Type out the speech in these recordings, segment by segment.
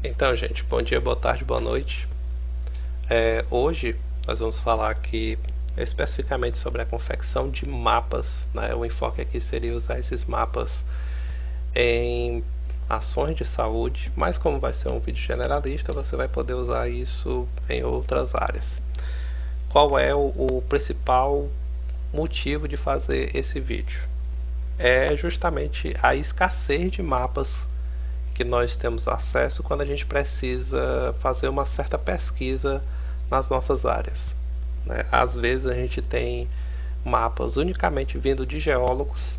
Então, gente, bom dia, boa tarde, boa noite. Hoje nós vamos falar aqui especificamente sobre a confecção de mapas, né? O enfoque aqui seria usar esses mapas em ações de saúde, mas como vai ser um vídeo generalista, você vai poder usar isso em outras áreas. Qual é o principal motivo de fazer esse vídeo? É justamente a escassez de mapas que nós temos acesso quando a gente precisa fazer uma certa pesquisa nas nossas áreas, né? Às vezes a gente tem mapas unicamente vindo de geólogos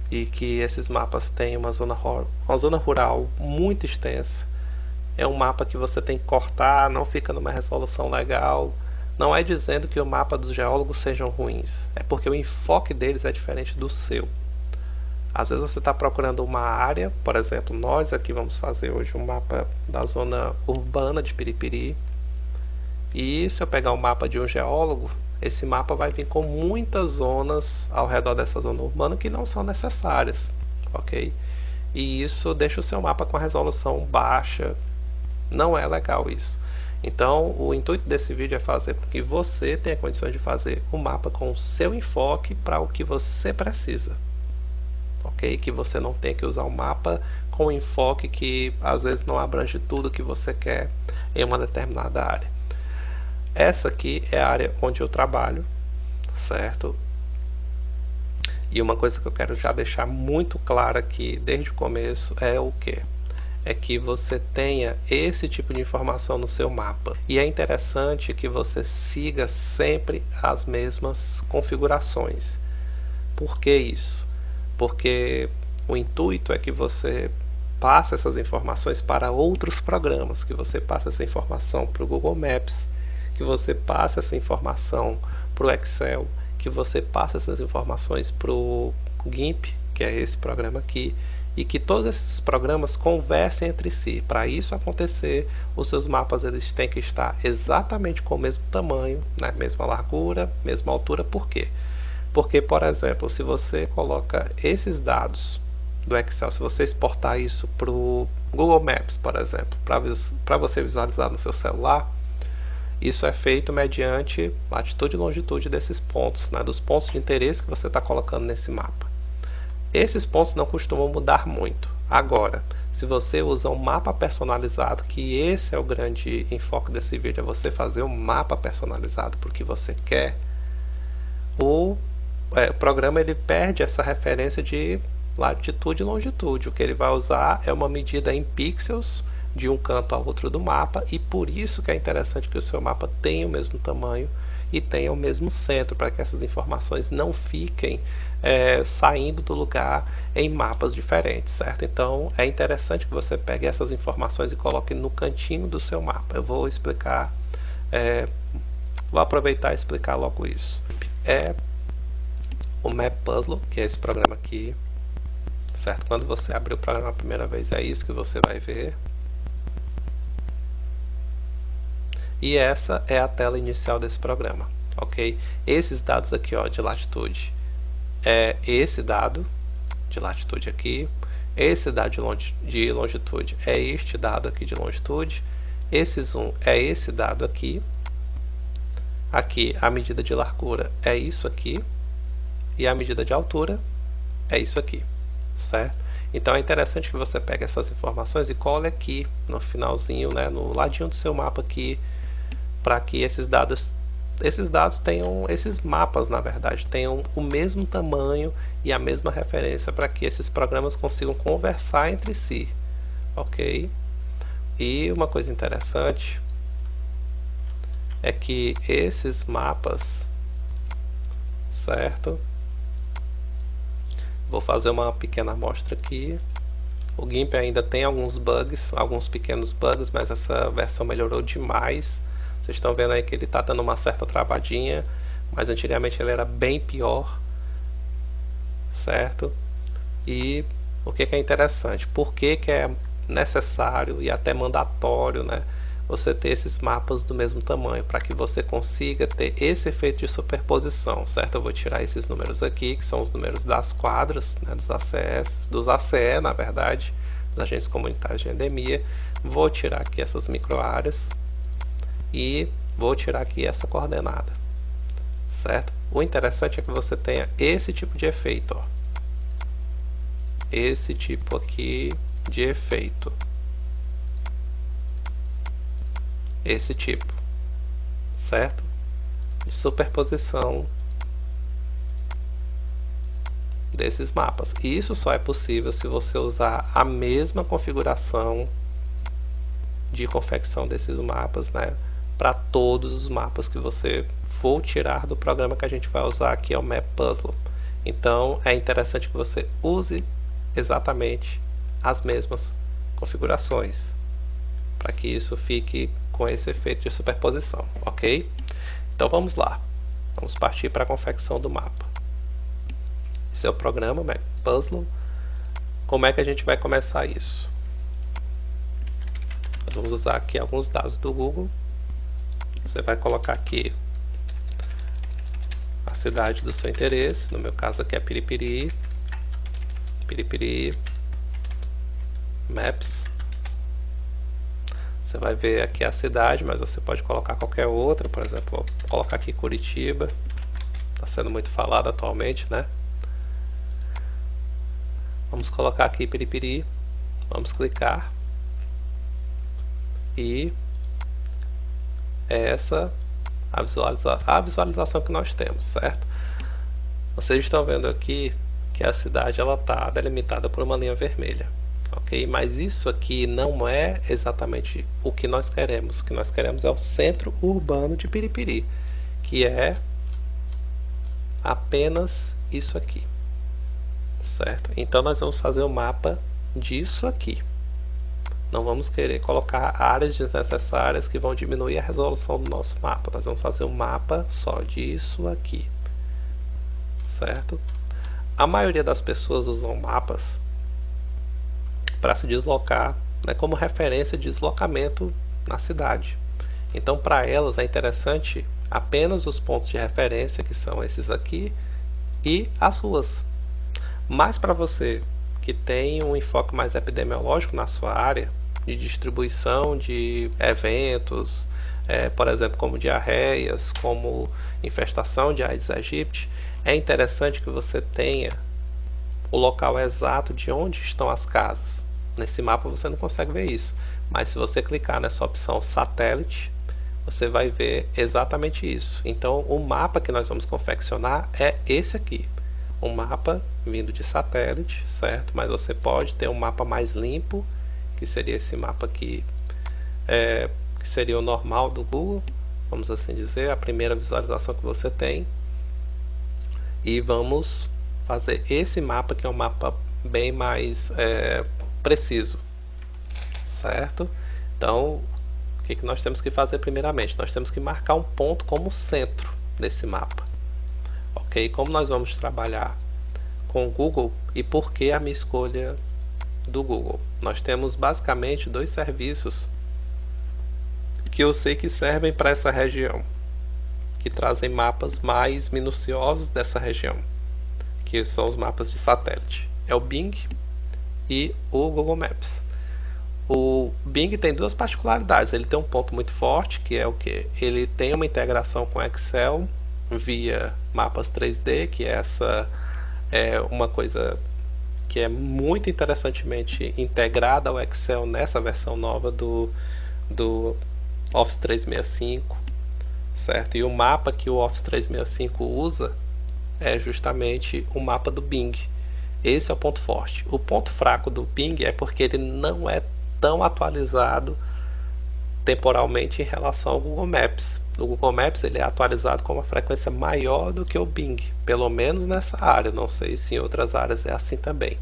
e que esses mapas têm uma zona rural muito extensa. É um mapa que você tem que cortar, não fica numa resolução legal. Não é dizendo que o mapa dos geólogos sejam ruins, é porque o enfoque deles é diferente do seu. Às vezes você está procurando uma área, por exemplo, nós aqui vamos fazer hoje um mapa da zona urbana de Piripiri. E se eu pegar um mapa de um geólogo, esse mapa vai vir com muitas zonas ao redor dessa zona urbana que não são necessárias, ok? E isso deixa o seu mapa com a resolução baixa. Não é legal isso. Então, o intuito desse vídeo é fazer com que você tenha condições de fazer um mapa com o seu enfoque para o que você precisa. Ok? Que você não tenha que usar um mapa com enfoque que às vezes não abrange tudo que você quer em uma determinada área. Essa aqui é a área onde eu trabalho, certo? E uma coisa que eu quero já deixar muito clara aqui desde o começo é o que? É que você tenha esse tipo de informação no seu mapa. E é interessante que você siga sempre as mesmas configurações. Por que isso? Porque o intuito é que você passe essas informações para outros programas, que você passe essa informação para o Google Maps, que você passe essa informação para o Excel, que você passe essas informações para o GIMP, que é esse programa aqui, e que todos esses programas conversem entre si. Para isso acontecer, os seus mapas eles têm que estar exatamente com o mesmo tamanho, né? Mesma largura, mesma altura. Por quê? Porque, por exemplo, se você coloca esses dados do Excel, se você exportar isso para o Google Maps, por exemplo, para você visualizar no seu celular, isso é feito mediante latitude e longitude desses pontos, né, dos pontos de interesse que você está colocando nesse mapa. Esses pontos não costumam mudar muito. Agora, se você usa um mapa personalizado, que esse é o grande enfoque desse vídeo, é você fazer um mapa personalizado para o que você quer, o programa ele perde essa referência de latitude e longitude. O que ele vai usar é uma medida em pixels de um canto ao outro do mapa, e por isso que é interessante que o seu mapa tenha o mesmo tamanho e tenha o mesmo centro, para que essas informações não fiquem saindo do lugar em mapas diferentes, certo? Então é interessante que você pegue essas informações e coloque no cantinho do seu mapa. Eu vou explicar, vou aproveitar e explicar logo isso. O Map Puzzle, que é esse programa aqui, certo? Quando você abrir o programa a primeira vez, é isso que você vai ver. E essa é a tela inicial desse programa, ok? Esses dados aqui, ó, de latitude, é esse dado de latitude aqui. Esse dado de longitude é este dado aqui de longitude. Esse zoom é esse dado aqui. Aqui a medida de largura é isso aqui. E a medida de altura é isso aqui, certo? Então é interessante que você pegue essas informações e cole aqui no finalzinho, né, no ladinho do seu mapa aqui, para que esses dados tenham, esses mapas na verdade, tenham o mesmo tamanho e a mesma referência, para que esses programas consigam conversar entre si, ok? E uma coisa interessante é que esses mapas, certo? Vou fazer uma pequena amostra aqui. O GIMP ainda tem alguns bugs, alguns pequenos bugs, mas essa versão melhorou demais. Vocês estão vendo aí que ele está dando uma certa travadinha, mas antigamente ele era bem pior, certo? E o que é interessante? Por que é necessário e até mandatório, né, você ter esses mapas do mesmo tamanho, para que você consiga ter esse efeito de superposição, certo? Eu vou tirar esses números aqui, que são os números das quadras, né, dos ACS, dos ACE, na verdade, os agentes comunitários de endemia, vou tirar aqui essas microáreas e vou tirar aqui essa coordenada, certo? O interessante é que você tenha esse tipo de efeito, ó. Esse tipo aqui de efeito, esse tipo, certo? De superposição desses mapas. E isso só é possível se você usar a mesma configuração de confecção desses mapas, né, para todos os mapas que você for tirar do programa que a gente vai usar aqui, é o Map Puzzle. Então é interessante que você use exatamente as mesmas configurações, para que isso fique com esse efeito de superposição, ok? Então vamos lá, vamos partir para a confecção do mapa. Esse é o programa Map Puzzle. Como é que a gente vai começar isso? Nós vamos usar aqui alguns dados do Google. Você vai colocar aqui a cidade do seu interesse, no meu caso aqui é Piripiri, Piripiri Maps. Você vai ver aqui a cidade, mas você pode colocar qualquer outra, por exemplo, vou colocar aqui Curitiba, está sendo muito falado atualmente, né? Vamos colocar aqui Piripiri, vamos clicar e essa a visualização que nós temos, certo? Vocês estão vendo aqui que a cidade ela está delimitada por uma linha vermelha, ok? Mas isso aqui não é exatamente o que nós queremos. O que nós queremos é o centro urbano de Piripiri, que é apenas isso aqui, certo? Então nós vamos fazer o mapa disso aqui. Não vamos querer colocar áreas desnecessárias que vão diminuir a resolução do nosso mapa. Nós vamos fazer um mapa só disso aqui, certo? A maioria das pessoas usam mapas para se deslocar, né, como referência de deslocamento na cidade. Então para elas é interessante apenas os pontos de referência, que são esses aqui, e as ruas. Mas para você que tem um enfoque mais epidemiológico na sua área, de distribuição de eventos, por exemplo, como diarreias, como infestação de Aedes aegypti, é interessante que você tenha o local exato de onde estão as casas. Nesse mapa você não consegue ver isso, mas se você clicar nessa opção satélite, você vai ver exatamente isso. Então o mapa que nós vamos confeccionar é esse aqui, um mapa vindo de satélite, certo? Mas você pode ter um mapa mais limpo, que seria esse mapa aqui, que seria o normal do Google, vamos assim dizer, a primeira visualização que você tem. E vamos fazer esse mapa, que é um mapa bem mais preciso, certo? Então, o que nós temos que fazer primeiramente? Nós temos que marcar um ponto como centro desse mapa, ok? Como nós vamos trabalhar com o Google e por que a minha escolha do Google? Nós temos basicamente dois serviços que eu sei que servem para essa região, que trazem mapas mais minuciosos dessa região, que são os mapas de satélite. É o Bing e o Google Maps. O Bing tem duas particularidades. Ele tem um ponto muito forte, que é o que? Ele tem uma integração com Excel via mapas 3D, que essa é uma coisa que é muito interessantemente integrada ao Excel nessa versão nova do Office 365, certo? E o mapa que o Office 365 usa é justamente o mapa do Bing. Esse é o ponto forte. O ponto fraco do Bing é porque ele não é tão atualizado temporalmente em relação ao Google Maps. O Google Maps ele é atualizado com uma frequência maior do que o Bing, pelo menos nessa área. Não sei se em outras áreas é assim também,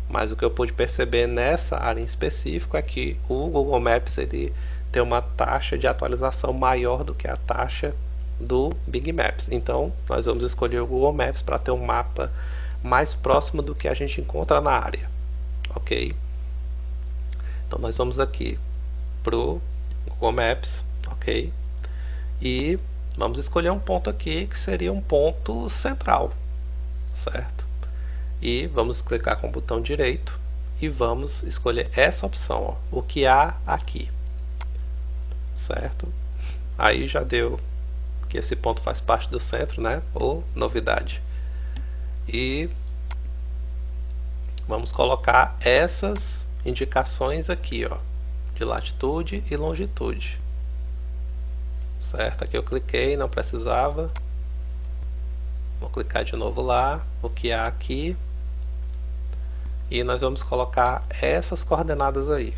mas o que eu pude perceber nessa área em específico é que o Google Maps ele tem uma taxa de atualização maior do que a taxa do Bing Maps. Então nós vamos escolher o Google Maps para ter um mapa mais próximo do que a gente encontra na área, ok? Então nós vamos aqui pro Google Maps, ok? E vamos escolher um ponto aqui que seria um ponto central, certo? E vamos clicar com o botão direito e vamos escolher essa opção, ó, o que há aqui, certo? Aí já deu que esse ponto faz parte do centro, né? Ou novidade. E vamos colocar essas indicações aqui, ó, de latitude e longitude, certo? Aqui eu cliquei, não precisava. Vou clicar de novo lá, o que há aqui, e nós vamos colocar essas coordenadas aí,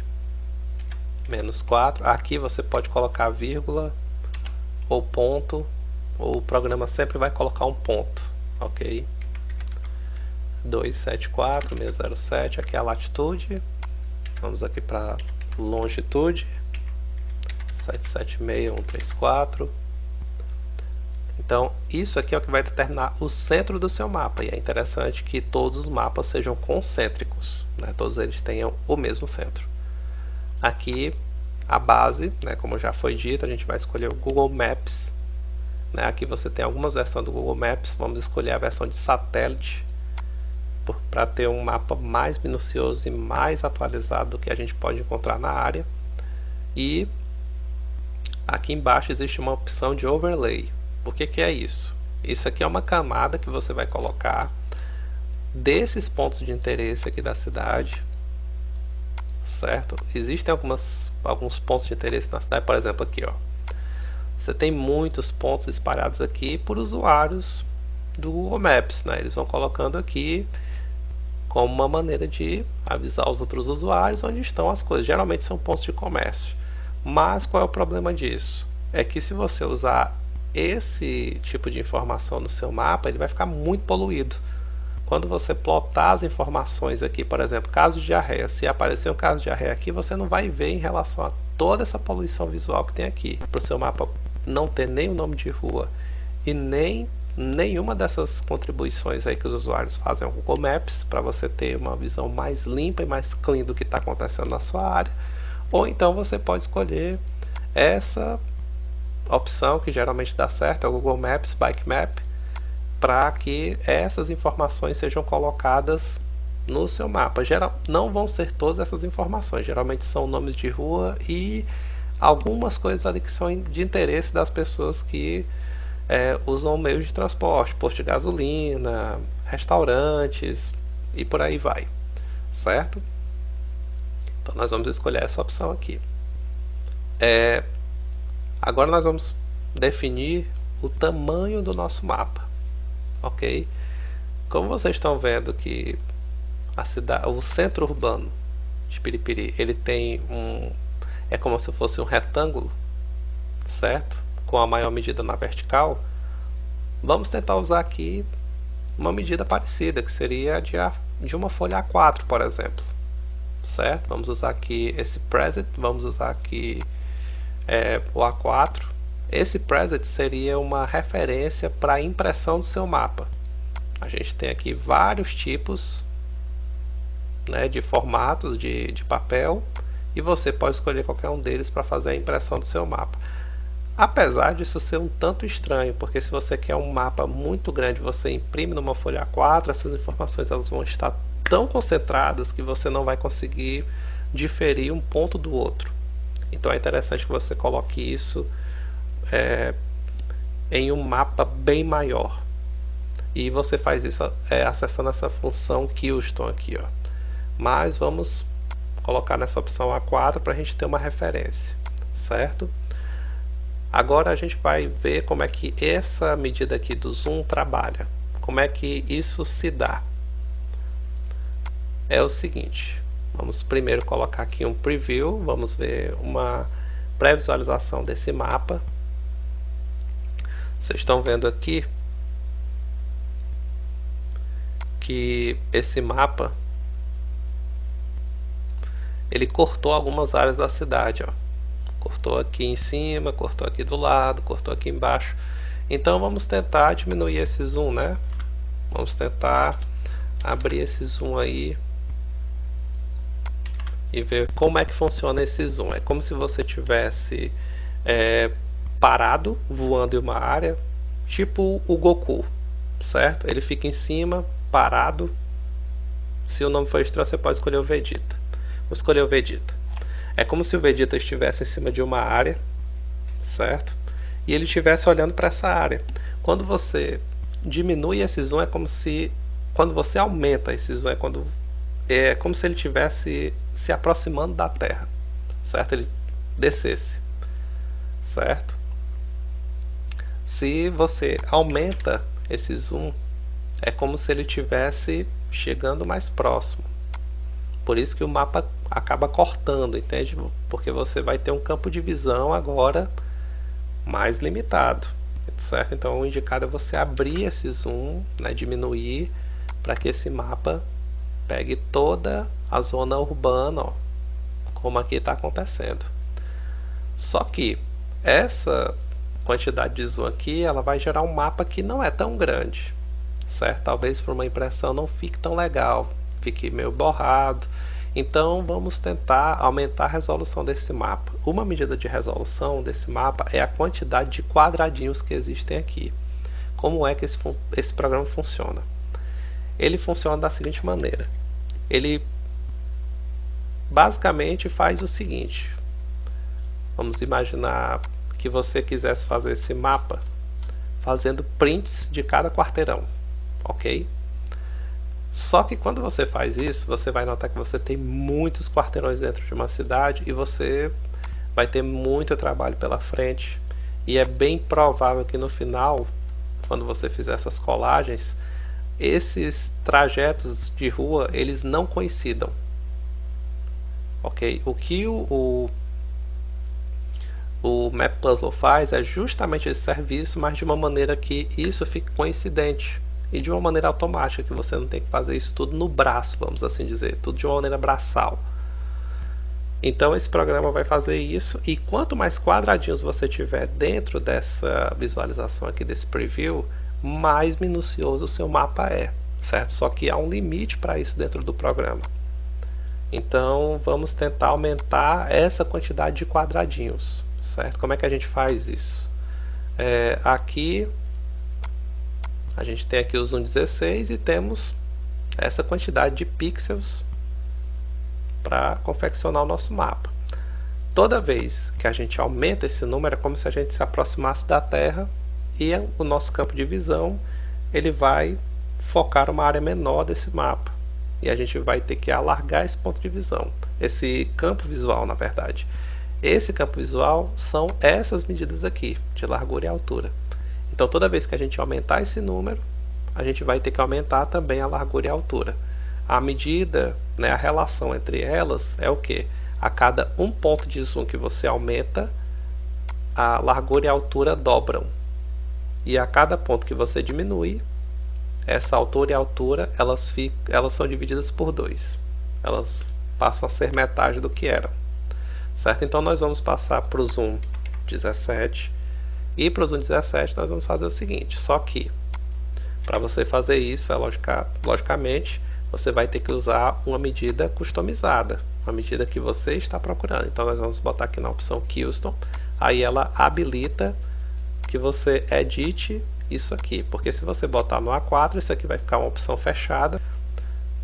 -4. Aqui você pode colocar vírgula ou ponto, ou o programa sempre vai colocar um ponto, ok? 274607, aqui é a latitude. Vamos aqui para longitude, 776134. Então isso aqui é o que vai determinar o centro do seu mapa, e é interessante que todos os mapas sejam concêntricos, né? Todos eles tenham o mesmo centro. Aqui a base, né, como já foi dito, a gente vai escolher o Google Maps, né? Aqui você tem algumas versões do Google Maps, vamos escolher a versão de satélite para ter um mapa mais minucioso e mais atualizado do que a gente pode encontrar na área. E aqui embaixo existe uma opção de overlay. O que é isso? Isso aqui é uma camada que você vai colocar desses pontos de interesse aqui da cidade, certo? Existem alguns pontos de interesse na cidade, por exemplo aqui, ó. Você tem muitos pontos espalhados aqui por usuários do Google Maps, né? Eles vão colocando aqui como uma maneira de avisar os outros usuários onde estão as coisas. Geralmente são pontos de comércio. Mas qual é o problema disso? É que se você usar esse tipo de informação no seu mapa, ele vai ficar muito poluído. Quando você plotar as informações aqui, por exemplo, caso de diarreia, se aparecer um caso de diarreia aqui, você não vai ver em relação a toda essa poluição visual que tem aqui. Para o seu mapa não ter nem o nome de rua e nem nenhuma dessas contribuições aí que os usuários fazem ao Google Maps, para você ter uma visão mais limpa e mais clean do que está acontecendo na sua área. Ou então você pode escolher essa opção que geralmente dá certo, é o Google Maps Bike Map, para que essas informações sejam colocadas no seu mapa. Não vão ser todas essas informações, geralmente são nomes de rua e algumas coisas ali que são de interesse das pessoas que usam meios de transporte, posto de gasolina, restaurantes e por aí vai, certo? Então nós vamos escolher essa opção aqui. Agora nós vamos definir o tamanho do nosso mapa, ok? Como vocês estão vendo que o centro urbano de Piripiri, ele tem é como se fosse um retângulo, certo? Com a maior medida na vertical. Vamos tentar usar aqui uma medida parecida, que seria de uma folha A4, por exemplo, certo? Vamos usar aqui esse preset, vamos usar aqui o A4. Esse preset seria uma referência para a impressão do seu mapa. A gente tem aqui vários tipos, né, de formatos de papel, e você pode escolher qualquer um deles para fazer a impressão do seu mapa. Apesar disso ser um tanto estranho, porque se você quer um mapa muito grande, você imprime numa folha A4, essas informações elas vão estar tão concentradas que você não vai conseguir diferir um ponto do outro. Então é interessante que você coloque isso em um mapa bem maior. E você faz isso acessando essa função Custom aqui, ó. Mas vamos colocar nessa opção A4 para a gente ter uma referência, certo? Agora a gente vai ver como é que essa medida aqui do zoom trabalha, como é que isso se dá. É o seguinte, vamos primeiro colocar aqui um preview, vamos ver uma pré-visualização desse mapa. Vocês estão vendo aqui que esse mapa ele cortou algumas áreas da cidade, ó. Cortou aqui em cima, cortou aqui do lado, cortou aqui embaixo. Então vamos tentar diminuir esse zoom, né? Vamos tentar abrir esse zoom aí e ver como é que funciona esse zoom. É como se você tivesse parado, voando em uma área, tipo o Goku, certo? Ele fica em cima, parado, Se o nome for estranho, você pode escolher o Vegeta. Vou escolher o Vegeta. É como se o Vegeta estivesse em cima de uma área, certo? E ele estivesse olhando para essa área. Quando você diminui esse zoom, é como se... Quando você aumenta esse zoom, é como se ele estivesse se aproximando da Terra, certo? Ele descesse, certo? Se você aumenta esse zoom, é como se ele estivesse chegando mais próximo. Por isso que o mapa acaba cortando, entende? Porque você vai ter um campo de visão agora mais limitado, certo? Então o indicado é você abrir esse zoom, né, diminuir, para que esse mapa pegue toda a zona urbana, ó, como aqui está acontecendo. Só que essa quantidade de zoom aqui, ela vai gerar um mapa que não é tão grande, certo? Talvez para uma impressão não fique tão legal, fique meio borrado. Então vamos tentar aumentar a resolução desse mapa. Uma medida de resolução desse mapa é a quantidade de quadradinhos que existem aqui. Como é que esse programa funciona? Ele funciona da seguinte maneira. Ele basicamente faz o seguinte. Vamos imaginar que você quisesse fazer esse mapa fazendo prints de cada quarteirão, ok? Só que quando você faz isso, você vai notar que você tem muitos quarteirões dentro de uma cidade e você vai ter muito trabalho pela frente. E é bem provável que no final, quando você fizer essas colagens, esses trajetos de rua, eles não coincidam. Ok? O que o Map Puzzle faz é justamente esse serviço, mas de uma maneira que isso fique coincidente. E de uma maneira automática, que você não tem que fazer isso tudo no braço, vamos assim dizer, tudo de uma maneira braçal. Então esse programa vai fazer isso, e quanto mais quadradinhos você tiver dentro dessa visualização aqui desse preview, mais minucioso o seu mapa é, certo? Só que há um limite para isso dentro do programa. Então vamos tentar aumentar essa quantidade de quadradinhos, certo? Como é que a gente faz isso? Aqui a gente tem aqui o zoom 16 e temos essa quantidade de pixels para confeccionar o nosso mapa. Toda vez que a gente aumenta esse número, é como se a gente se aproximasse da Terra e o nosso campo de visão ele vai focar uma área menor desse mapa. E a gente vai ter que alargar esse ponto de visão, esse campo visual, na verdade. Esse campo visual são essas medidas aqui, de largura e altura. Então toda vez que a gente aumentar esse número, a gente vai ter que aumentar também a largura e a altura. A medida, né, a relação entre elas é o que? A cada um ponto de zoom que você aumenta, a largura e a altura dobram. E a cada ponto que você diminui, essa altura e a altura elas são divididas por 2. Elas passam a ser metade do que eram. Certo? Então nós vamos passar para o zoom 17. E para o zoom 17 nós vamos fazer o seguinte. Só que para você fazer isso, logicamente, você vai ter que usar uma medida customizada. Uma medida que você está procurando. Então nós vamos botar aqui na opção Custom. Aí ela habilita que você edite isso aqui, porque se você botar no A4, isso aqui vai ficar uma opção fechada.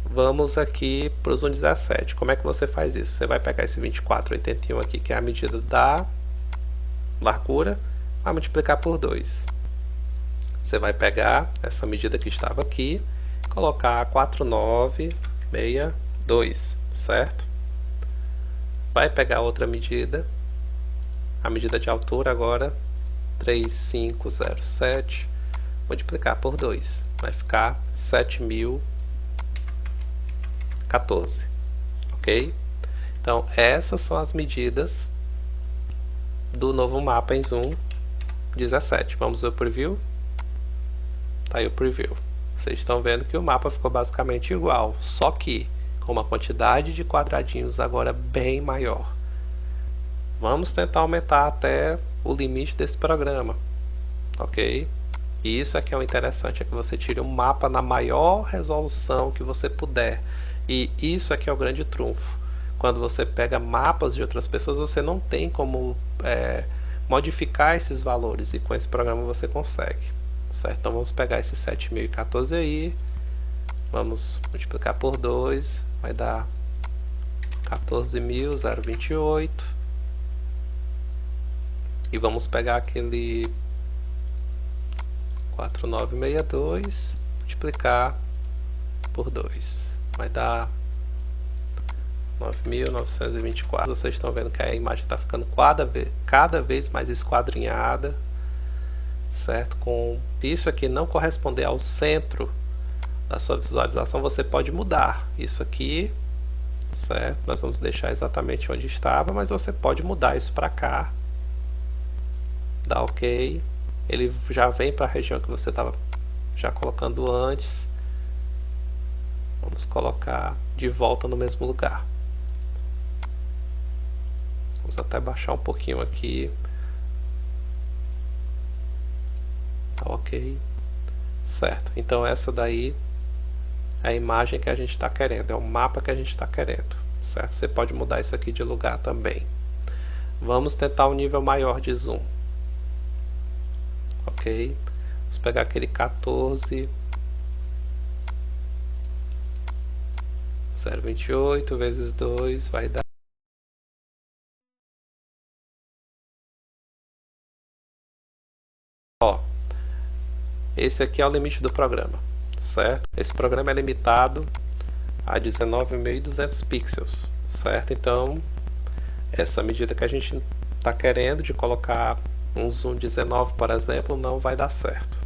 Vamos aqui para o zoom 17. Como é que você faz isso? Você vai pegar esse 2481 aqui, que é a medida da largura, vai multiplicar por 2. Você vai pegar essa medida que estava aqui, colocar 4962, certo? Vai pegar outra medida, a medida de altura agora, 3507, multiplicar por 2, vai ficar 7014, ok? Então essas são as medidas do novo mapa em zoom 17. Vamos ver o preview? Tá aí o preview. Vocês estão vendo que o mapa ficou basicamente igual, só que com uma quantidade de quadradinhos agora bem maior. Vamos tentar aumentar até o limite desse programa, ok? E isso é que é o interessante, é que você tire um mapa na maior resolução que você puder. E isso é que é o grande trunfo. Quando você pega mapas de outras pessoas, você não tem como modificar esses valores, e com esse programa você consegue, certo? Então vamos pegar esse 7014 aí, Vamos multiplicar por 2, vai dar 14.028. E vamos pegar aquele 4962, multiplicar por 2, vai dar 9.924. Vocês estão vendo que a imagem está ficando cada vez mais esquadrinhada, certo? Com isso aqui não corresponder ao centro da sua visualização, você pode mudar isso aqui, certo? Nós vamos deixar exatamente onde estava, mas você pode mudar isso para cá, dá OK, ele já vem para a região que você estava já colocando antes. Vamos colocar de volta no mesmo lugar. Vamos até baixar um pouquinho aqui. Tá OK. Certo. Então essa daí é a imagem que a gente está querendo. É o mapa que a gente está querendo. Certo? Você pode mudar isso aqui de lugar também. Vamos tentar um nível maior de zoom. OK. Vamos pegar aquele 14.028 vezes 2 vai dar. Ó, esse aqui é o limite do programa, certo? Esse programa é limitado a 19.200 pixels, certo? Então, essa medida que a gente está querendo de colocar um zoom 19, por exemplo, não vai dar certo.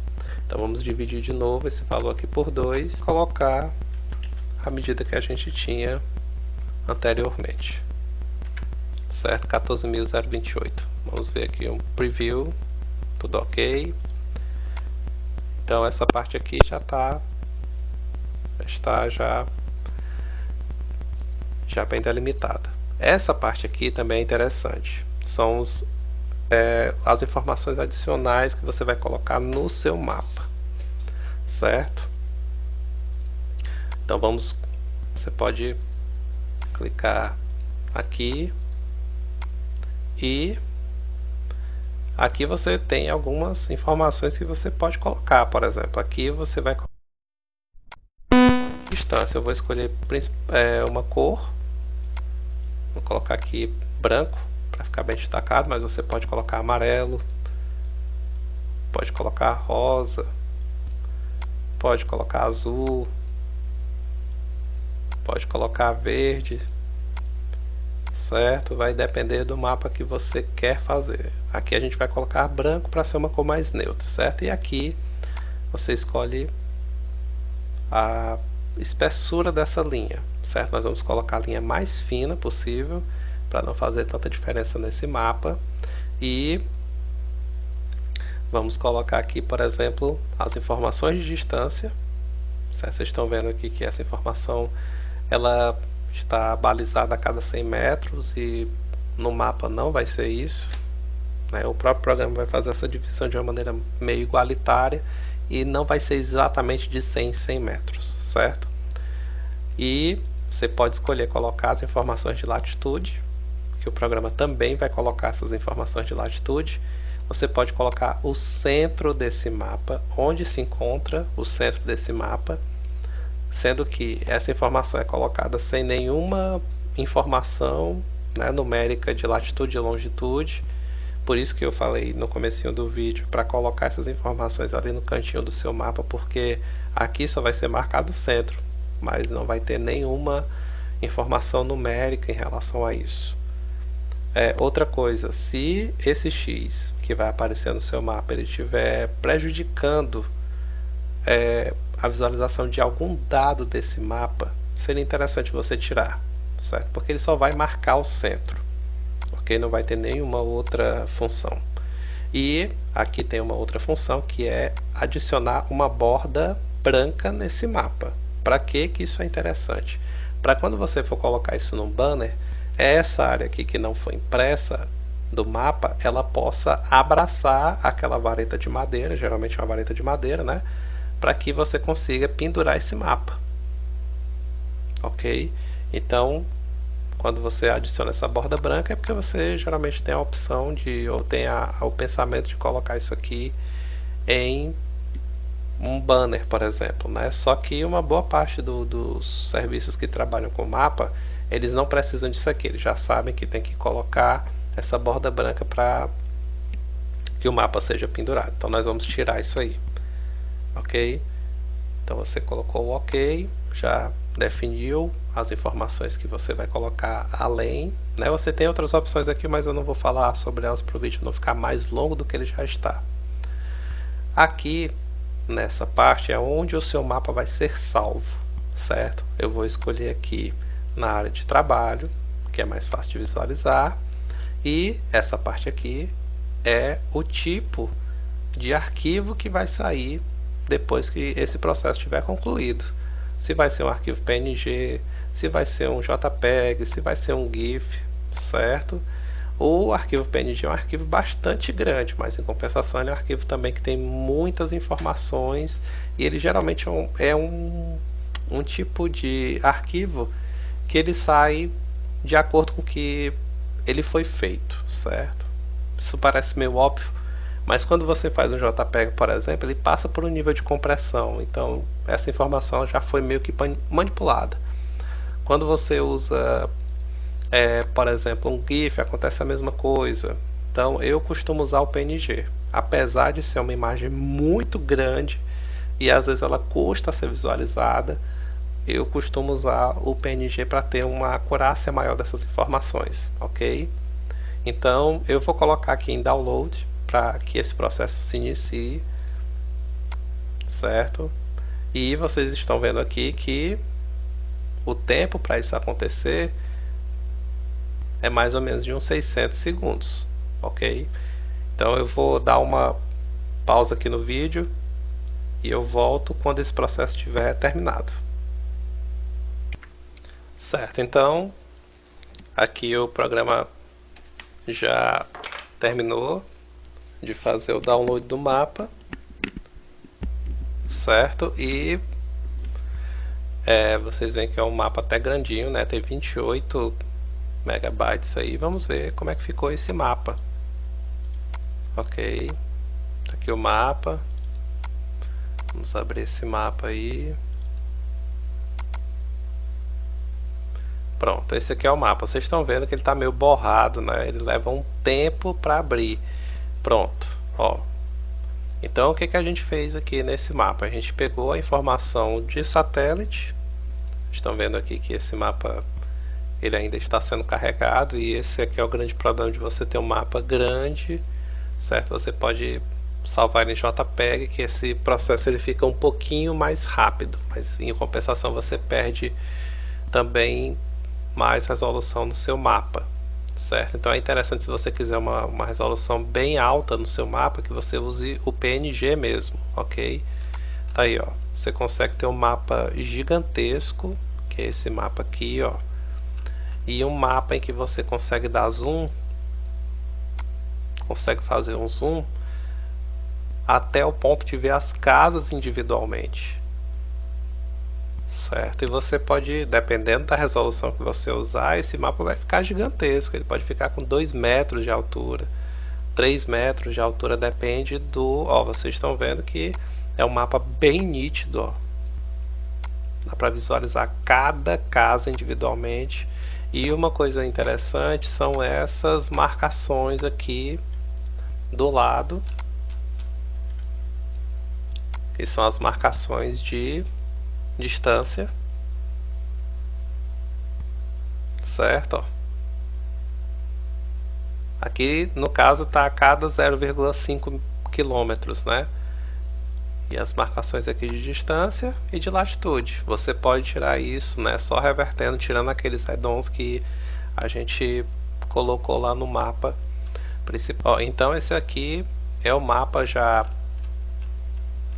Então, vamos dividir de novo esse valor aqui por 2, colocar a medida que a gente tinha anteriormente, certo? 14.028. Vamos ver aqui um preview, tudo OK. Então essa parte aqui já está bem delimitada. Essa parte aqui também é interessante. São as informações adicionais que você vai colocar no seu mapa, certo? Então você pode clicar aqui e aqui você tem algumas informações que você pode colocar. Por exemplo, aqui você vai colocar distância. Eu vou escolher uma cor. Vou colocar aqui branco para ficar bem destacado, mas você pode colocar amarelo, pode colocar rosa, pode colocar azul, pode colocar verde, certo? Vai depender do mapa que você quer fazer. Aqui a gente vai colocar branco para ser uma cor mais neutra, certo? E aqui você escolhe a espessura dessa linha, certo? Nós vamos colocar a linha mais fina possível para não fazer tanta diferença nesse mapa. E vamos colocar aqui, por exemplo, as informações de distância, certo? Vocês estão vendo aqui que essa informação ela está balizada a cada 100 metros e no mapa não vai ser isso, né? O próprio programa vai fazer essa divisão de uma maneira meio igualitária e não vai ser exatamente de 100 em 100 metros, certo? E você pode escolher colocar as informações de latitude, que o programa também vai colocar essas informações de latitude. Você pode colocar o centro desse mapa, onde se encontra o centro desse mapa, sendo que essa informação é colocada sem nenhuma informação, né, numérica de latitude e longitude. Por isso que eu falei no comecinho do vídeo para colocar essas informações ali no cantinho do seu mapa, porque aqui só vai ser marcado o centro, mas não vai ter nenhuma informação numérica em relação a isso. Outra coisa, se esse X que vai aparecer no seu mapa ele estiver prejudicando a visualização de algum dado desse mapa, seria interessante você tirar, certo? Porque ele só vai marcar o centro, ok? Não vai ter nenhuma outra função. E aqui tem uma outra função que é adicionar uma borda branca nesse mapa. Para que isso é interessante? Para quando você for colocar isso num banner, essa área aqui que não foi impressa do mapa, ela possa abraçar aquela vareta de madeira, geralmente uma vareta de madeira, né? Para que você consiga pendurar esse mapa, ok? Então, quando você adiciona essa borda branca é porque você geralmente tem a opção de, ou tem o pensamento de colocar isso aqui em um banner, por exemplo, né? Só que uma boa parte dos serviços que trabalham com mapa, eles não precisam disso aqui, eles já sabem que tem que colocar essa borda branca para que o mapa seja pendurado. Então nós vamos tirar isso aí, ok? Então você colocou o ok, já definiu as informações que você vai colocar além, né? Você tem outras opções aqui, mas eu não vou falar sobre elas para o vídeo não ficar mais longo do que ele já está. Aqui nessa parte é onde o seu mapa vai ser salvo, certo? Eu vou escolher aqui na área de trabalho, que é mais fácil de visualizar, e essa parte aqui é o tipo de arquivo que vai sair depois que esse processo estiver concluído. Se vai ser um arquivo PNG, se vai ser um JPEG, se vai ser um GIF, certo? O arquivo PNG é um arquivo bastante grande, mas em compensação ele é um arquivo também que tem muitas informações e ele geralmente um tipo de arquivo que ele sai de acordo com o que ele foi feito, certo? Isso parece meio óbvio, mas quando você faz um JPEG, por exemplo, ele passa por um nível de compressão, então essa informação já foi meio que manipulada. Quando você usa por exemplo, um GIF, acontece a mesma coisa. Então eu costumo usar o PNG, apesar de ser uma imagem muito grande e às vezes ela custa ser visualizada, eu costumo usar o PNG para ter uma acurácia maior dessas informações, ok? Então eu vou colocar aqui em download para que esse processo se inicie, certo? E vocês estão vendo aqui que o tempo para isso acontecer é mais ou menos de uns 600 segundos, ok? Então eu vou dar uma pausa aqui no vídeo e eu volto quando esse processo estiver terminado. Certo, então aqui o programa já terminou de fazer o download do mapa, certo? E vocês veem que é um mapa até grandinho, né? Tem 28 megabytes aí. Vamos ver como é que ficou esse mapa. Ok, tá aqui o mapa. Vamos abrir esse mapa aí. Pronto, esse aqui é o mapa. Vocês estão vendo que ele está meio borrado, né? Ele leva um tempo para abrir. Pronto, ó. Então o que a gente fez aqui nesse mapa? A gente pegou a informação de satélite. Estão vendo aqui que esse mapa ele ainda está sendo carregado e esse aqui é o grande problema de você ter um mapa grande, certo? Você pode salvar ele em JPEG, que esse processo ele fica um pouquinho mais rápido, mas em compensação você perde também mais resolução no seu mapa, certo? Então é interessante, se você quiser uma resolução bem alta no seu mapa, que você use o PNG mesmo, ok? Tá aí, ó, você consegue ter um mapa gigantesco, que é esse mapa aqui, ó, e um mapa em que você consegue dar zoom, consegue fazer um zoom até o ponto de ver as casas individualmente, certo? E você pode, dependendo da resolução que você usar, esse mapa vai ficar gigantesco. Ele pode ficar com 2 metros de altura, 3 metros de altura, depende do... Ó, vocês estão vendo que é um mapa bem nítido, ó. Dá para visualizar cada casa individualmente. E uma coisa interessante são essas marcações aqui do lado, que são as marcações de distância, certo? Ó. Aqui no caso está a cada 0,5 quilômetros, né? E as marcações aqui de distância e de latitude. Você pode tirar isso, né? Só revertendo, tirando aqueles redondos que a gente colocou lá no mapa principal. Ó, então esse aqui é o mapa já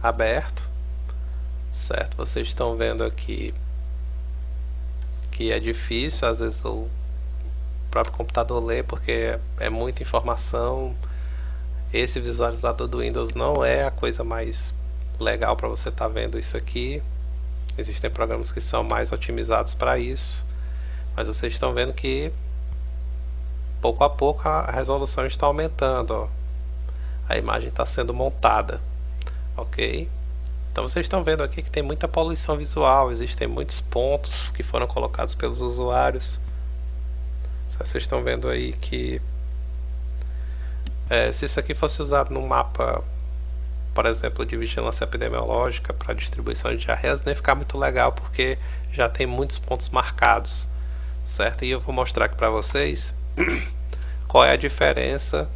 aberto, certo? Vocês estão vendo aqui que é difícil, às vezes o próprio computador ler, porque é muita informação. Esse visualizador do Windows não é a coisa mais legal para você estar vendo isso aqui. Existem programas que são mais otimizados para isso, mas vocês estão vendo que pouco a pouco a resolução está aumentando, ó. A imagem está sendo montada, ok? Então vocês estão vendo aqui que tem muita poluição visual, existem muitos pontos que foram colocados pelos usuários. Vocês estão vendo aí que se isso aqui fosse usado no mapa, por exemplo, de vigilância epidemiológica para distribuição de diarreias, nem ficar muito legal porque já tem muitos pontos marcados, certo? E eu vou mostrar aqui para vocês qual é a diferença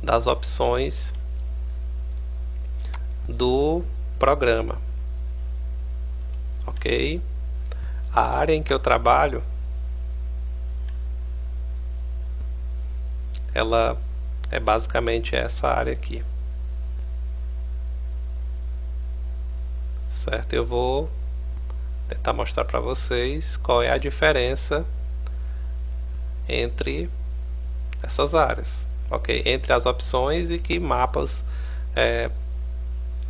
das opções do programa, ok? A área em que eu trabalho, ela é basicamente essa área aqui, certo? Eu vou tentar mostrar para vocês qual é a diferença entre essas áreas, ok? Entre as opções e que mapas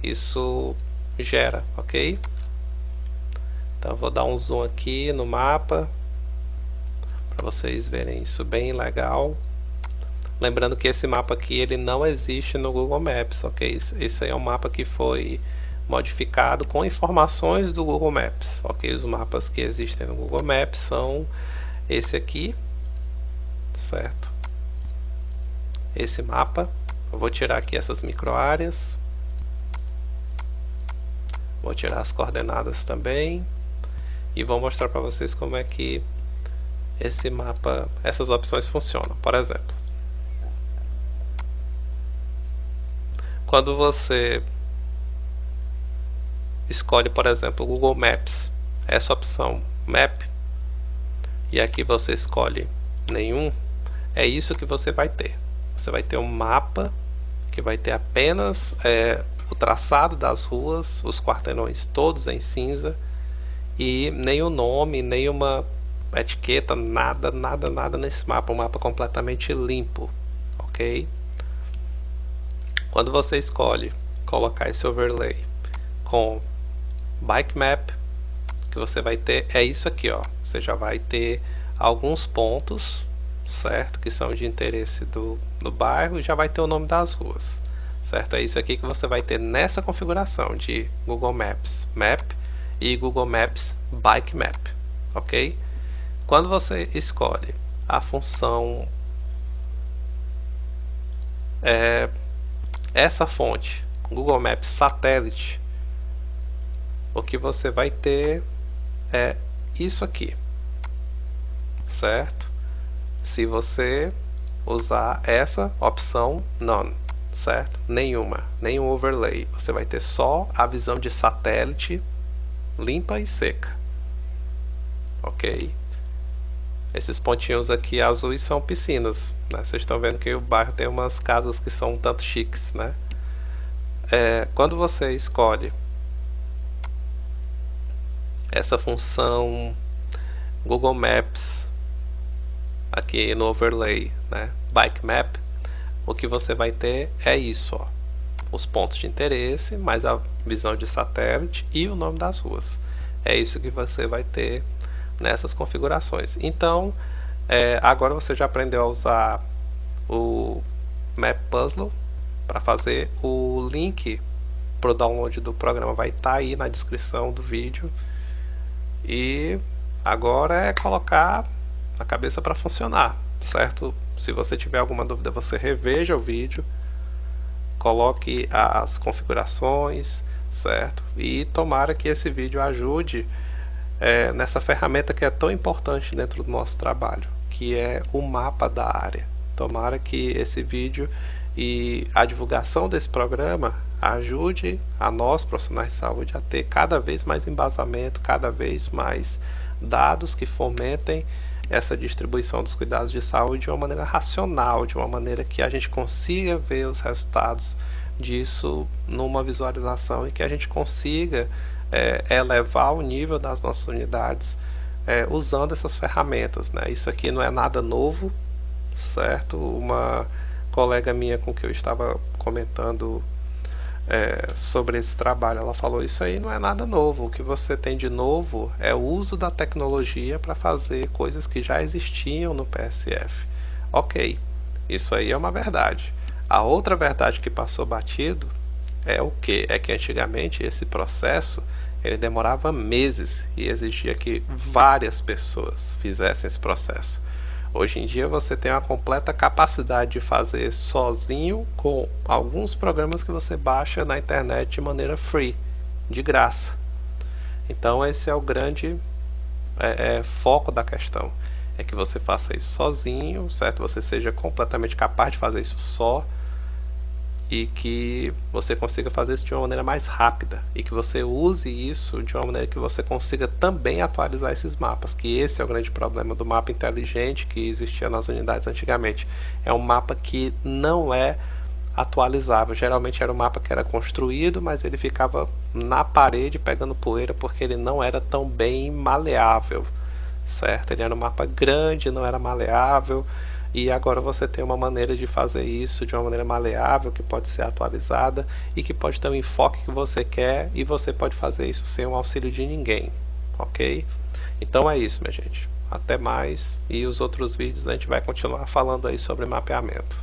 isso gera, ok? Então eu vou dar um zoom aqui no mapa para vocês verem isso bem legal. Lembrando que esse mapa aqui ele não existe no Google Maps, ok? Esse aí é um mapa que foi modificado com informações do Google Maps, ok? Os mapas que existem no Google Maps são esse aqui, certo? Esse mapa. Eu vou tirar aqui essas micro áreas. Vou tirar as coordenadas também. E vou mostrar para vocês como é que esse mapa, essas opções funcionam. Por exemplo, quando você escolhe, por exemplo, o Google Maps, essa opção Map, e aqui você escolhe nenhum, é isso que você vai ter. Você vai ter um mapa que vai ter apenas o traçado das ruas, os quarteirões todos em cinza, e nem o nome, nem uma etiqueta, nada nesse mapa. Um mapa completamente limpo, ok? Quando você escolhe colocar esse overlay com Bike Map, o que você vai ter é isso aqui, ó. Você já vai ter alguns pontos, certo? Que são de interesse do bairro, e já vai ter o nome das ruas, certo? É isso aqui que você vai ter nessa configuração de Google Maps Map e Google Maps Bike Map, ok? Quando você escolhe a função essa fonte Google Maps Satélite, o que você vai ter é isso aqui, certo? Se você usar essa opção None, certo? Nenhum overlay, você vai ter só a visão de satélite limpa e seca, ok? Esses pontinhos aqui azuis são piscinas, né? Vocês estão vendo que o bairro tem umas casas que são um tanto chiques, né? Quando você escolhe essa função Google Maps aqui no overlay, né, Bike Map, o que você vai ter é isso, ó, os pontos de interesse, mais a visão de satélite e o nome das ruas. É isso que você vai ter nessas configurações. Então, agora você já aprendeu a usar o Map Puzzle para fazer. O link para o download do programa vai estar aí na descrição do vídeo. E agora é colocar a cabeça para funcionar, certo? Se você tiver alguma dúvida, você reveja o vídeo, coloque as configurações, certo? E tomara que esse vídeo ajude nessa ferramenta que é tão importante dentro do nosso trabalho, que é o mapa da área. Tomara que esse vídeo e a divulgação desse programa ajude a nós, profissionais de saúde, a ter cada vez mais embasamento, cada vez mais dados que fomentem essa distribuição dos cuidados de saúde de uma maneira racional, de uma maneira que a gente consiga ver os resultados disso numa visualização e que a gente consiga elevar o nível das nossas unidades usando essas ferramentas, né? Isso aqui não é nada novo, certo? Uma colega minha com que eu estava comentando sobre esse trabalho, ela falou: isso aí não é nada novo, o que você tem de novo é o uso da tecnologia para fazer coisas que já existiam no PSF. Ok, isso aí é uma verdade. A outra verdade que passou batido é o que? É que antigamente esse processo ele demorava meses e exigia que várias pessoas fizessem esse processo. Hoje em dia você tem uma completa capacidade de fazer sozinho com alguns programas que você baixa na internet de maneira free, de graça. Então esse é o grande foco da questão. É que você faça isso sozinho, certo? Você seja completamente capaz de fazer isso só e que você consiga fazer isso de uma maneira mais rápida e que você use isso de uma maneira que você consiga também atualizar esses mapas, que esse é o grande problema do mapa inteligente que existia nas unidades antigamente. É um mapa que não é atualizável. Geralmente era um mapa que era construído, mas ele ficava na parede pegando poeira porque ele não era tão bem maleável, certo? Ele era um mapa grande, não era maleável, e agora você tem uma maneira de fazer isso de uma maneira maleável, que pode ser atualizada e que pode ter o enfoque que você quer, e você pode fazer isso sem o auxílio de ninguém, ok? Então é isso, minha gente. Até mais, e os outros vídeos a gente vai continuar falando aí sobre mapeamento.